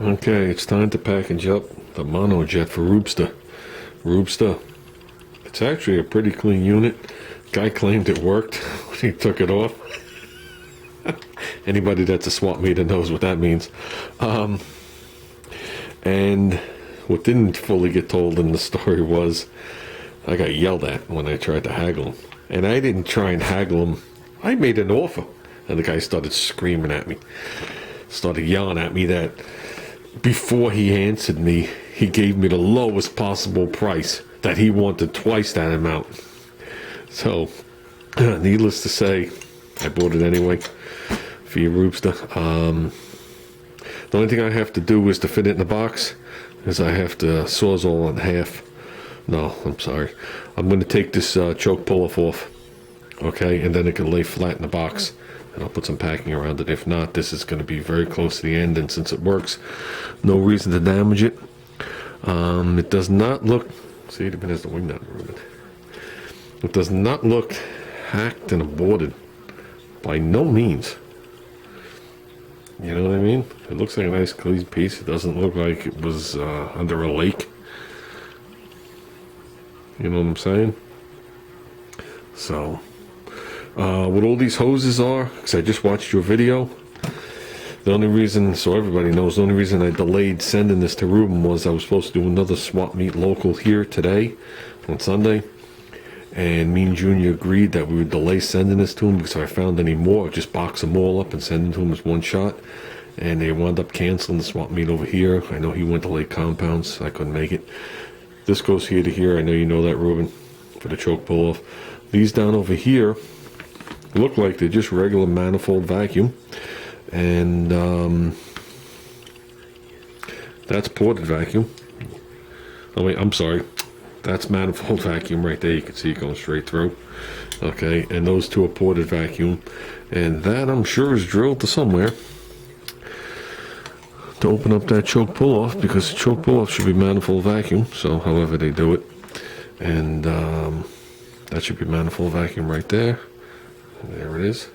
Okay, it's time to package up the Monojet for Roobster. It's actually a pretty clean unit. Guy claimed it worked when he took it off. Anybody that's a swap meter knows what that means. And what didn't fully get told in the story was I got yelled at when I tried to haggle him. And I didn't try and haggle him. I made an offer. And the guy started screaming at me. Started yelling at me that before he answered me, he gave me the lowest possible price, that he wanted twice that amount. So, needless to say, I bought it anyway for your Roobster. The only thing I have to do is to fit it in the box, is I have to sawzall in half. No, I'm sorry. I'm going to take this choke pull-off off, okay, and then it can lay flat in the box. And I'll put some packing around it. If not, this is going to be very close to the end, and since it works, no reason to damage it. It does not look... See, it even has the wing nut movement. It does not look hacked and aborted. By no means. You know what I mean? It looks like a nice clean piece. It doesn't look like it was under a lake. You know what I'm saying? So... what all these hoses are, because I just watched your video, the only reason, so everybody knows, the only reason I delayed sending this to Ruben was I was supposed to do another swap meet local here today, on Sunday, and me and Junior agreed that we would delay sending this to him, because if I found any more, just box them all up and send them to him as one shot, and they wound up canceling the swap meet over here. I know he went to Lake Compounds, so I couldn't make it. This goes here to here, I know you know that, Ruben, for the choke pull-off. These down over here look like they're just regular manifold vacuum, and that's ported vacuum. Oh wait, I'm sorry, that's manifold vacuum right there. You can see it going straight through. Okay, and those two are ported vacuum, and that I'm sure is drilled to somewhere to open up that choke pull off, because the choke pull off should be manifold vacuum. So however they do it, and that should be manifold vacuum right there. There it is.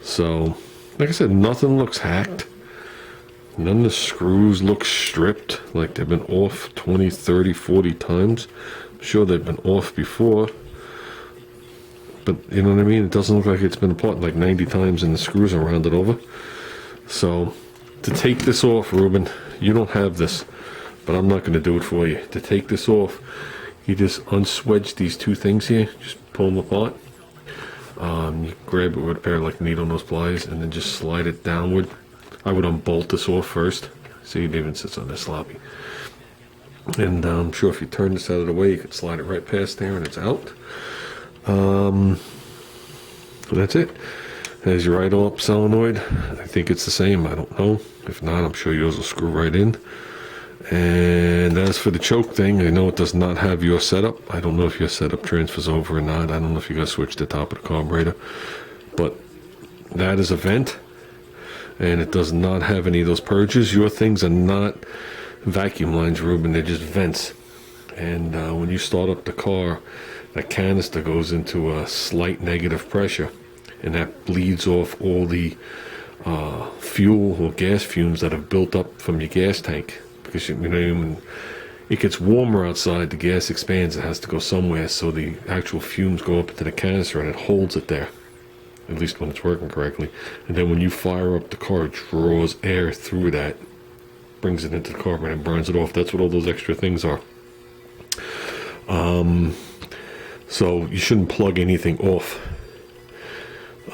So, like I said, nothing looks hacked. None of the screws look stripped, like they've been off 20, 30, 40 times. I'm sure they've been off before. But, you know what I mean? It doesn't look like it's been apart like 90 times and the screws are rounded over. So, to take this off, Ruben, you don't have this, but I'm not going to do it for you. To take this off, you just unswedge these two things here, just pull them apart. You grab it with a pair of like needle nose pliers and then just slide it downward. I would unbolt this off first. See, it even sits on this sloppy. And I'm sure if you turn this out of the way, you can slide it right past there and it's out. That's it. There's your idle up solenoid. I think it's the same. I don't know. If not, I'm sure yours will screw right in. And as for the choke thing, I know it does not have your setup. I don't know if your setup transfers over or not. I don't know if you got to switch the top of the carburetor. But that is a vent. And it does not have any of those purges. Your things are not vacuum lines, Ruben. They're just vents. And when you start up the car, that canister goes into a slight negative pressure. And that bleeds off all the fuel or gas fumes that have built up from your gas tank. Because, you know, when it gets warmer outside, the gas expands, it has to go somewhere, so the actual fumes go up into the canister and it holds it there, at least when it's working correctly. And then when you fire up the car, it draws air through that, brings it into the carburetor and burns it off. That's what all those extra things are. So you shouldn't plug anything off,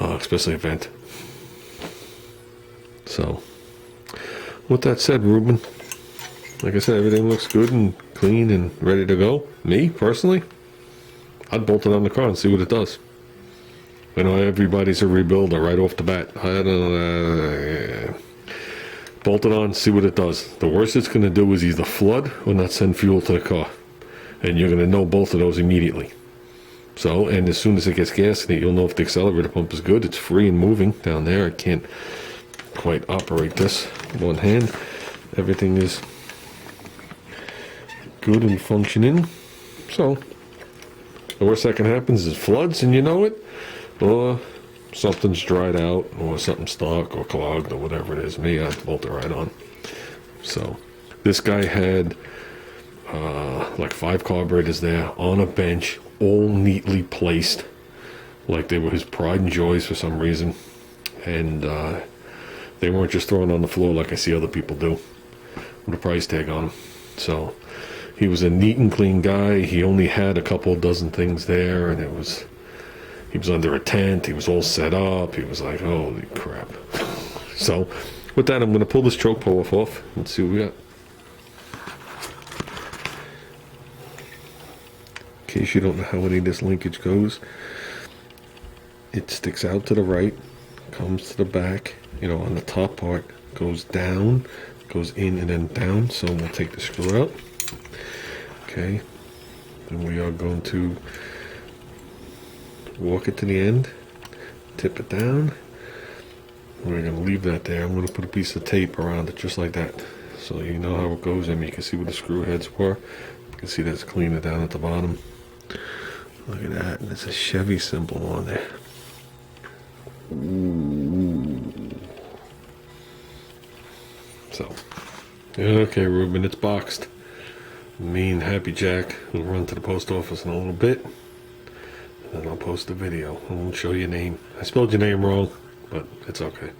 especially a vent. So with that said, Ruben, like I said, everything looks good and clean and ready to go. Me, personally, I'd bolt it on the car and see what it does. I know everybody's a rebuilder right off the bat. I don't know. Bolt it on, see what it does. The worst it's going to do is either flood or not send fuel to the car. And you're going to know both of those immediately. So, and as soon as it gets gas in it, you'll know if the accelerator pump is good. It's free and moving down there. I can't quite operate this with one hand. Everything is good and functioning. So the worst that can happen is it floods and you know it, or something's dried out, or something's stuck or clogged or whatever it is. Me, I'd bolt it right on. So this guy had like 5 carburetors there on a bench, all neatly placed, like they were his pride and joys for some reason. And they weren't just thrown on the floor like I see other people do with a price tag on them. So he was a neat and clean guy. He only had a couple dozen things there, and he was under a tent. He was all set up. He was like, holy crap. So with that, I'm going to pull this choke pull off and see what we got. In case you don't know how any of this linkage goes, it sticks out to the right, comes to the back, you know, on the top part, goes down, goes in and then down. So we'll take the screw out. Okay, then we are going to walk it to the end, tip it down. We're going to leave that there. I'm going to put a piece of tape around it just like that, so you know how it goes in. You can see where the screw heads were. You can see that's cleaner down at the bottom. Look at that, and there's a Chevy symbol on there. Ooh. So, okay, Ruben, it's boxed. Me and Happy Jack will run to the post office in a little bit, and then I'll post a video. I won't show your name. I spelled your name wrong, but it's okay.